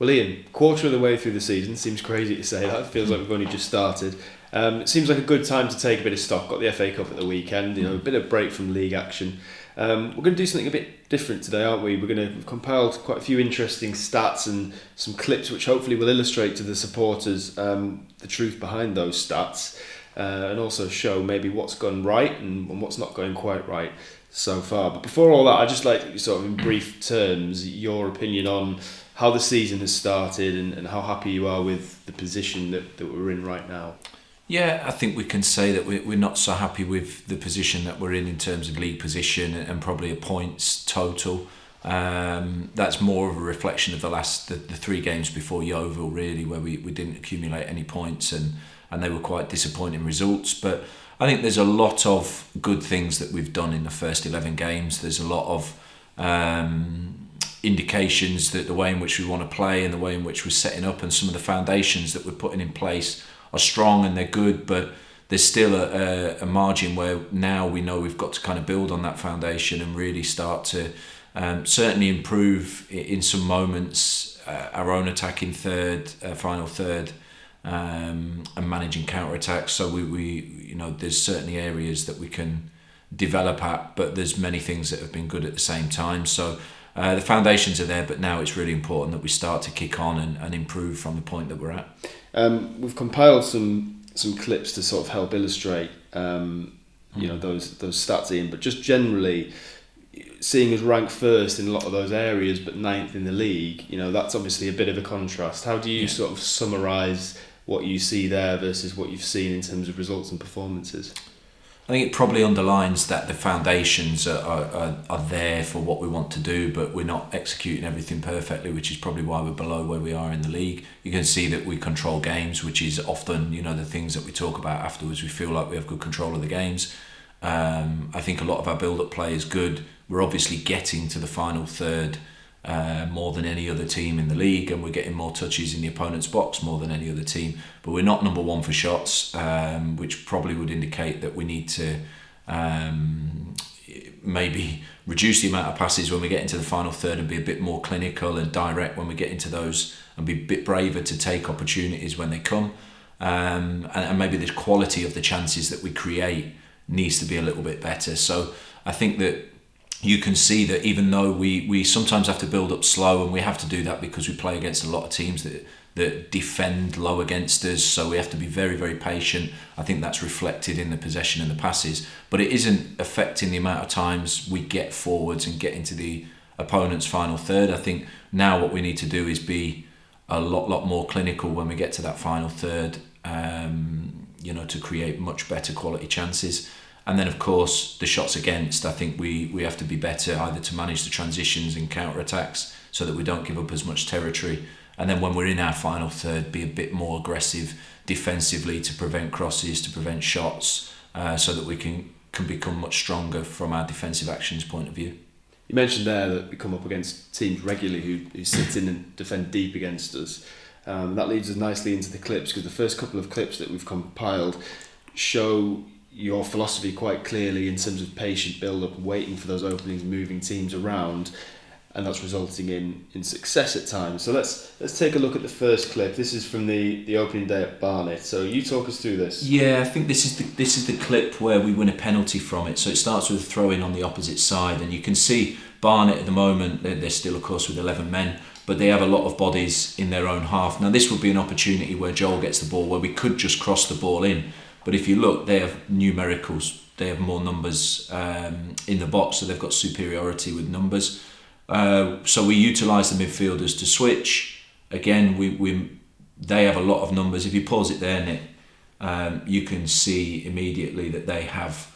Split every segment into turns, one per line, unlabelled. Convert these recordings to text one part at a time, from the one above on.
Well, Ian, quarter of the way through the season, seems crazy to say that, it feels like we've only just started. It seems like a good time to take a bit of stock. Got the FA Cup at the weekend, a bit of break from league action. We're going to do something a bit different today, aren't we? We've compiled quite a few interesting stats and some clips which hopefully will illustrate to the supporters the truth behind those stats and also show maybe what's gone right and what's not going quite right so far. But before all that, I'd just like, sort of in brief terms, your opinion on how the season has started and how happy you are with the position that we're in right now.
Yeah, I think we can say that we're not so happy with the position that we're in terms of league position and probably a points total. That's more of a reflection of the 3 games before Yeovil, really, where we didn't accumulate any points and they were quite disappointing results. But I think there's a lot of good things that we've done in the first 11 games. There's a lot of indications that the way in which we want to play and the way in which we're setting up and some of the foundations that we're putting in place are strong and they're good, but there's still a margin where now we know we've got to kind of build on that foundation and really start to certainly improve in some moments our own attacking final third and managing counter-attacks. So we there's certainly areas that we can develop at, but there's many things that have been good at the same time. So the foundations are there, but now it's really important that we start to kick on and improve from the point that we're at.
We've compiled some clips to sort of help illustrate those stats, Ian, but just generally seeing us rank first in a lot of those areas but ninth in the league, that's obviously a bit of a contrast. How do you sort of summarise what you see there versus what you've seen in terms of results and performances?
I think it probably underlines that the foundations are there for what we want to do, but we're not executing everything perfectly, which is probably why we're below where we are in the league. You can see that we control games, which is often, the things that we talk about afterwards. We feel like we have good control of the games. I think a lot of our build-up play is good. We're obviously getting to the final third more than any other team in the league, and we're getting more touches in the opponent's box more than any other team, but we're not number one for shots, which probably would indicate that we need to maybe reduce the amount of passes when we get into the final third and be a bit more clinical and direct when we get into those and be a bit braver to take opportunities when they come, and maybe the quality of the chances that we create needs to be a little bit better. So I think that you can see that even though we sometimes have to build up slow, and we have to do that because we play against a lot of teams that defend low against us, so we have to be very, very patient. I think that's reflected in the possession and the passes, but it isn't affecting the amount of times we get forwards and get into the opponent's final third. I think now what we need to do is be a lot more clinical when we get to that final third, to create much better quality chances. And then, of course, the shots against, I think we have to be better either to manage the transitions and counter-attacks so that we don't give up as much territory. And then when we're in our final third, be a bit more aggressive defensively to prevent crosses, to prevent shots, so that we can become much stronger from our defensive actions point of view.
You mentioned there that we come up against teams regularly who sit in and defend deep against us. That leads us nicely into the clips, because the first couple of clips that we've compiled show your philosophy quite clearly in terms of patient build-up, waiting for those openings, moving teams around, and that's resulting in success at times. So let's take a look at the first clip. This is from the opening day at Barnet. So you talk us through this.
Yeah, I think this is the clip where we win a penalty from it. So it starts with a throw-in on the opposite side, and you can see Barnet at the moment, they're still, of course, with 11 men, but they have a lot of bodies in their own half. Now, this would be an opportunity where Joel gets the ball, where we could just cross the ball in. But if you look, they have numericals. They have more numbers in the box, so they've got superiority with numbers. So we utilise the midfielders to switch. Again, they have a lot of numbers. If you pause it there, Nick, you can see immediately that they have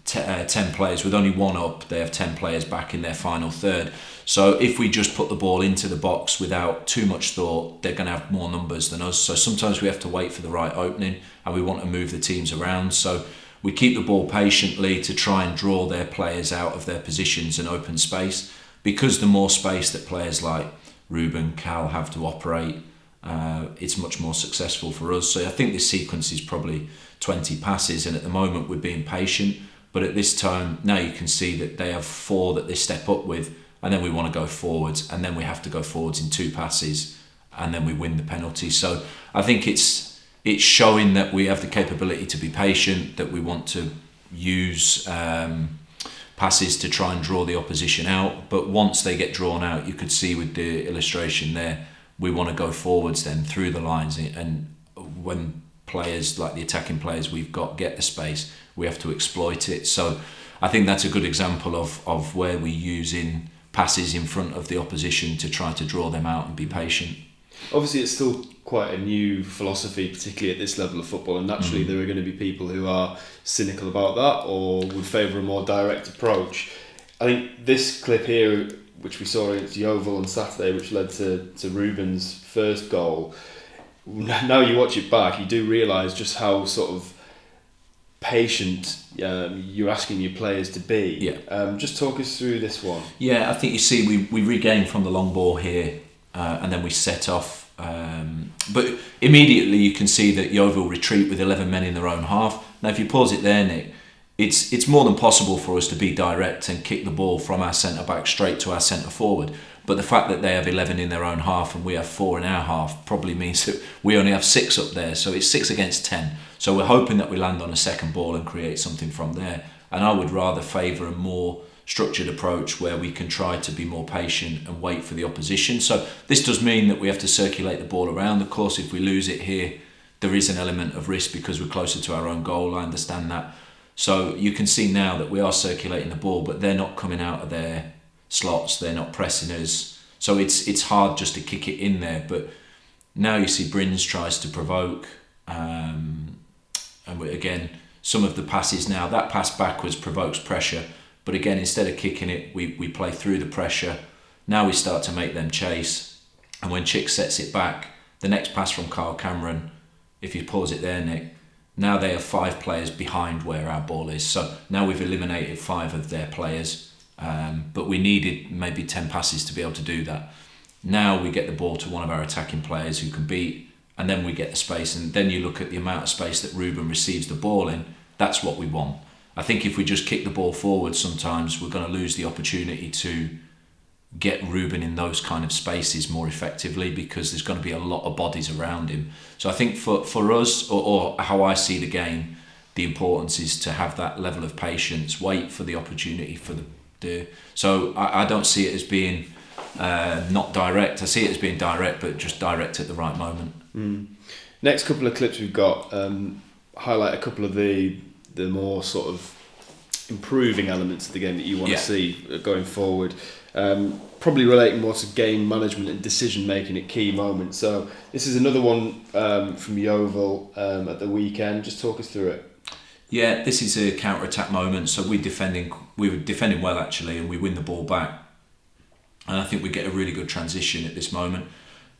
10 players. With only one up, they have 10 players back in their final third. So if we just put the ball into the box without too much thought, they're going to have more numbers than us. So sometimes we have to wait for the right opening, and we want to move the teams around. So we keep the ball patiently to try and draw their players out of their positions and open space, because the more space that players like Ruben, Cal have to operate, it's much more successful for us. So I think this sequence is probably 20 passes, and at the moment we're being patient. But at this time, now you can see that they have 4 that they step up with, and then we want to go forwards, and then we have to go forwards in 2 passes, and then we win the penalty. So I think it's showing that we have the capability to be patient, that we want to use passes to try and draw the opposition out. But once they get drawn out, you could see with the illustration there, we want to go forwards then through the lines, and when players like the attacking players we've got get the space, we have to exploit it. So I think that's a good example of where we're using passes in front of the opposition to try to draw them out and be patient.
Obviously, it's still quite a new philosophy, particularly at this level of football, and naturally there are going to be people who are cynical about that or would favour a more direct approach. I think this clip here, which we saw against Yeovil on Saturday, which led to Ruben's first goal, now you watch it back, you do realise just how sort of patient you're asking your players to be. Just talk us through this one.
Yeah, I think you see we regain from the long ball here, and then we set off. But immediately you can see that Yeovil retreat with 11 men in their own half. Now, if you pause it there, Nick, it's more than possible for us to be direct and kick the ball from our centre back straight to our centre forward. But the fact that they have 11 in their own half and we have 4 in our half probably means that we only have 6 up there. So it's 6 against 10. So we're hoping that we land on a second ball and create something from there. And I would rather favour a more structured approach where we can try to be more patient and wait for the opposition. So this does mean that we have to circulate the ball around. Of course, if we lose it here, there is an element of risk because we're closer to our own goal. I understand that. So you can see now that we are circulating the ball, but they're not coming out of their slots. They're not pressing us. So it's hard just to kick it in there. But now you see Brins tries to provoke. And again, some of the passes now, that pass backwards provokes pressure. But again, instead of kicking it, we play through the pressure. Now we start to make them chase. And when Chick sets it back, the next pass from Kyle Cameron, if you pause it there, Nick, now they have 5 players behind where our ball is. So now we've eliminated 5 of their players. But we needed maybe 10 passes to be able to do that. Now we get the ball to one of our attacking players who can beat, and then we get the space. And then you look at the amount of space that Ruben receives the ball in. That's what we want. I think if we just kick the ball forward, sometimes we're going to lose the opportunity to get Ruben in those kind of spaces more effectively because there's going to be a lot of bodies around him. So I think for us, or how I see the game, the importance is to have that level of patience, wait for the opportunity for the. So I don't see it as being not direct. I see it as being direct, but just direct at the right moment.
Next couple of clips we've got highlight a couple of the more sort of improving elements of the game that you want to see going forward. Probably relating more to game management and decision making at key moments. So this is another one from Yeovil at the weekend. Just talk us through it.
Yeah, this is a counter-attack moment. So we were defending well actually, and we win the ball back. And I think we get a really good transition at this moment.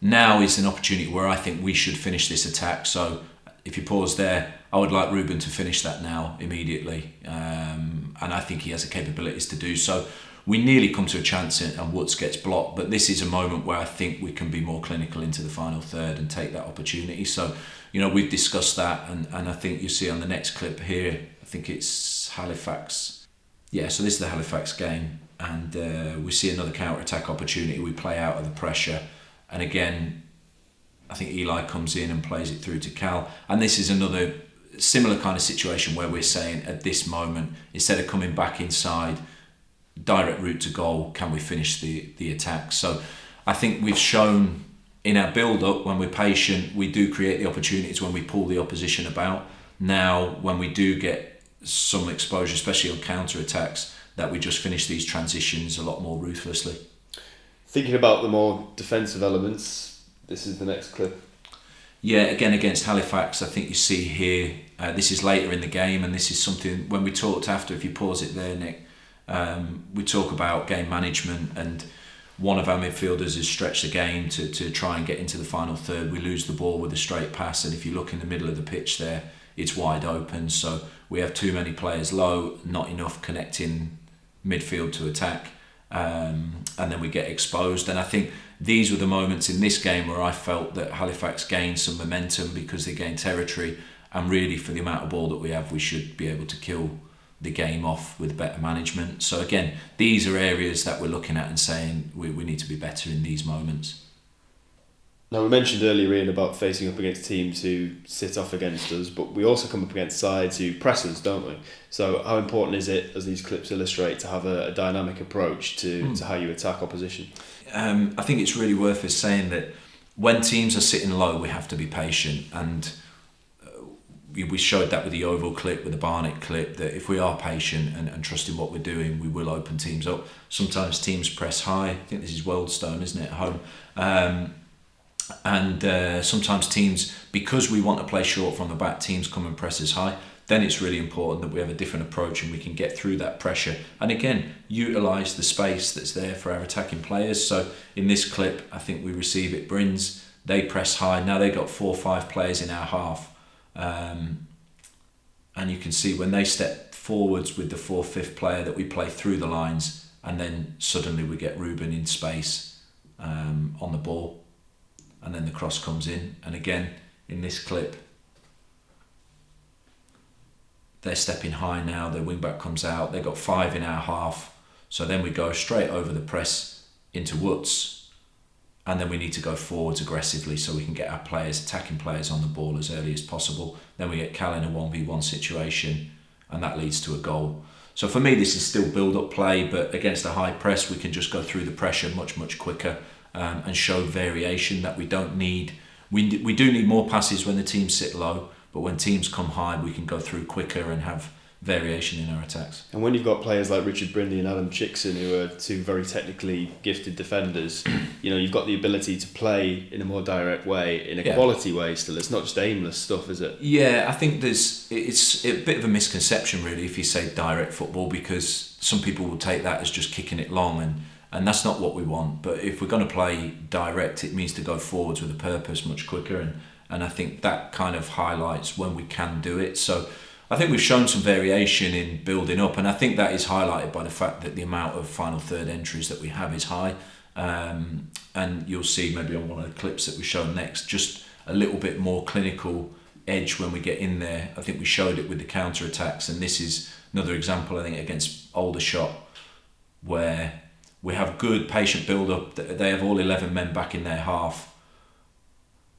Now is an opportunity where I think we should finish this attack. So if you pause there, I would like Ruben to finish that now immediately, and I think he has the capabilities to do so. We nearly come to a chance and Woods gets blocked, but this is a moment where I think we can be more clinical into the final third and take that opportunity. So, we've discussed that, and I think you see on the next clip here, I think it's Halifax. Yeah, so this is the Halifax game, and we see another counter-attack opportunity. We play out of the pressure, and again, I think Eli comes in and plays it through to Cal, and this is another similar kind of situation where we're saying at this moment, instead of coming back inside, direct route to goal, can we finish the attack? So I think we've shown in our build-up, when we're patient, we do create the opportunities when we pull the opposition about. Now, when we do get some exposure, especially on counter-attacks, that we just finish these transitions a lot more ruthlessly.
Thinking about the more defensive elements, this is the next clip.
Yeah, again against Halifax, I think you see here, this is later in the game, and this is something, when we talked after, if you pause it there, Nick, we talk about game management, and one of our midfielders has stretched the game to try and get into the final third. We lose the ball with a straight pass, and if you look in the middle of the pitch there, it's wide open. So we have too many players low, not enough connecting midfield to attack, and then we get exposed. And I think these were the moments in this game where I felt that Halifax gained some momentum because they gained territory, and really for the amount of ball that we have, we should be able to kill the game off with better management. So again, these are areas that we're looking at and saying we need to be better in these moments.
Now, we mentioned earlier, Ian, about facing up against teams who sit off against us, but we also come up against sides who press us, don't we? So how important is it, as these clips illustrate, to have a dynamic approach to how you attack opposition?
I think it's really worth us saying that when teams are sitting low, we have to be patient, and we showed that with the Oval clip, with the Barnet clip, that if we are patient and trusting what we're doing, we will open teams up. Sometimes teams press high. I think this is Wealdstone, isn't it, at home? And sometimes teams, because we want to play short from the back, teams come and press us high. Then it's really important that we have a different approach and we can get through that pressure. And again, utilise the space that's there for our attacking players. So in this clip, I think we receive it, Brins, they press high. Now they've got 4 or 5 players in our half. And you can see when they step forwards with the 4th, 5th player that we play through the lines, and then suddenly we get Ruben in space on the ball. And then the cross comes in, and again in this clip they're stepping high now, their wing back comes out, they've got 5 in our half, so then we go straight over the press into Woods, and then we need to go forwards aggressively so we can get our players, attacking players, on the ball as early as possible. Then we get Cal in a 1v1 situation, and that leads to a goal. So for me this is still build-up play, but against a high press we can just go through the pressure much quicker. And show variation that we don't need. We do need more passes when the teams sit low, but when teams come high, we can go through quicker and have variation in our attacks.
And when you've got players like Richard Brindley and Adam Chickson, who are 2 very technically gifted defenders, you've got the ability to play in a more direct way, in a quality way still. It's not just aimless stuff, is it?
Yeah, I think it's a bit of a misconception really if you say direct football, because some people will take that as just kicking it long, and that's not what we want. But if we're going to play direct, it means to go forwards with a purpose much quicker, and I think that kind of highlights when we can do it. So I think we've shown some variation in building up, and I think that is highlighted by the fact that the amount of final third entries that we have is high. And you'll see maybe on one of the clips that we show next, just a little bit more clinical edge when we get in there. I think we showed it with the counter attacks, and this is another example, I think, against Aldershot, where we have good patient build-up. They have all 11 men back in their half.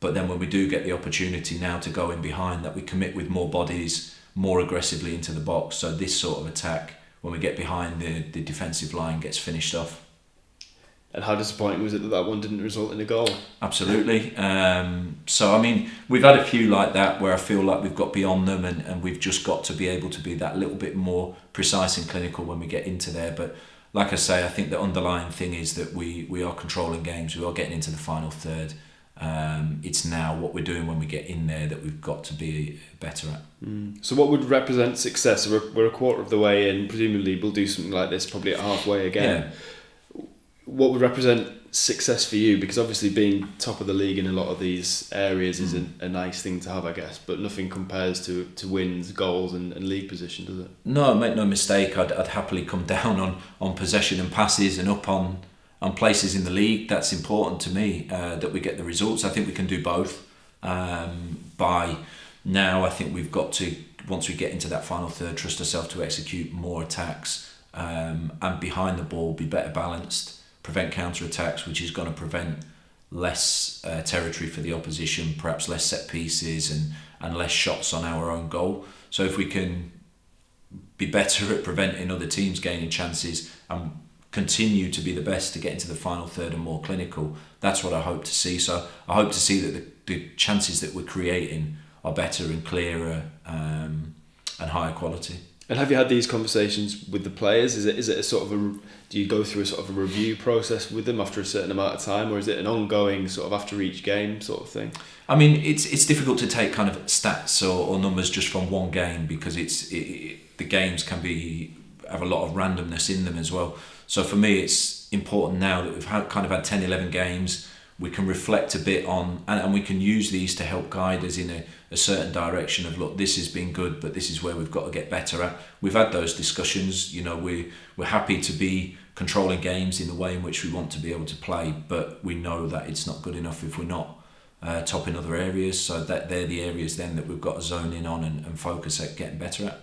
But then when we do get the opportunity now to go in behind, that we commit with more bodies, more aggressively into the box. So this sort of attack, when we get behind, the defensive line gets finished off.
And how disappointing was it that one didn't result in a goal?
Absolutely. So, I mean, we've had a few like that where I feel like we've got beyond them, and we've just got to be able to be that little bit more precise and clinical when we get into there. But like I say, I think the underlying thing is that we are controlling games, we are getting into the final third. It's now what we're doing when we get in there that we've got to be better at.
So what would represent success? We're a quarter of the way in, presumably we'll do something like this probably at halfway again. Yeah. What would represent success for you? Because obviously being top of the league in a lot of these areas is a nice thing to have, I guess, but nothing compares to wins, goals and league position, does it?
No, make no mistake, I'd happily come down on possession and passes and up on places in the league. That's important to me, that we get the results. I think we can do both. By now, I think we've got to, once we get into that final third, trust ourselves to execute more attacks, and behind the ball be better balanced, prevent counter-attacks, which is going to prevent less territory for the opposition, perhaps less set pieces and less shots on our own goal. So if we can be better at preventing other teams gaining chances and continue to be the best to get into the final third and more clinical, that's what I hope to see. So I hope to see that the chances that we're creating are better and clearer and higher quality.
And have you had these conversations with the players? Is it a sort of do you go through a sort of a review process with them after a certain amount of time, or is it an ongoing sort of after each game sort of thing?
I mean, it's difficult to take kind of stats or numbers just from one game, because the games can have a lot of randomness in them as well. So for me, it's important now that we've had 10, 11 games, we can reflect a bit on, and we can use these to help guide us in a certain direction of, look, this has been good, but this is where we've got to get better at. We've had those discussions, we're happy to be controlling games in the way in which we want to be able to play, but we know that it's not good enough if we're not top in other areas. So that they're the areas then that we've got to zone in on and focus at getting better at.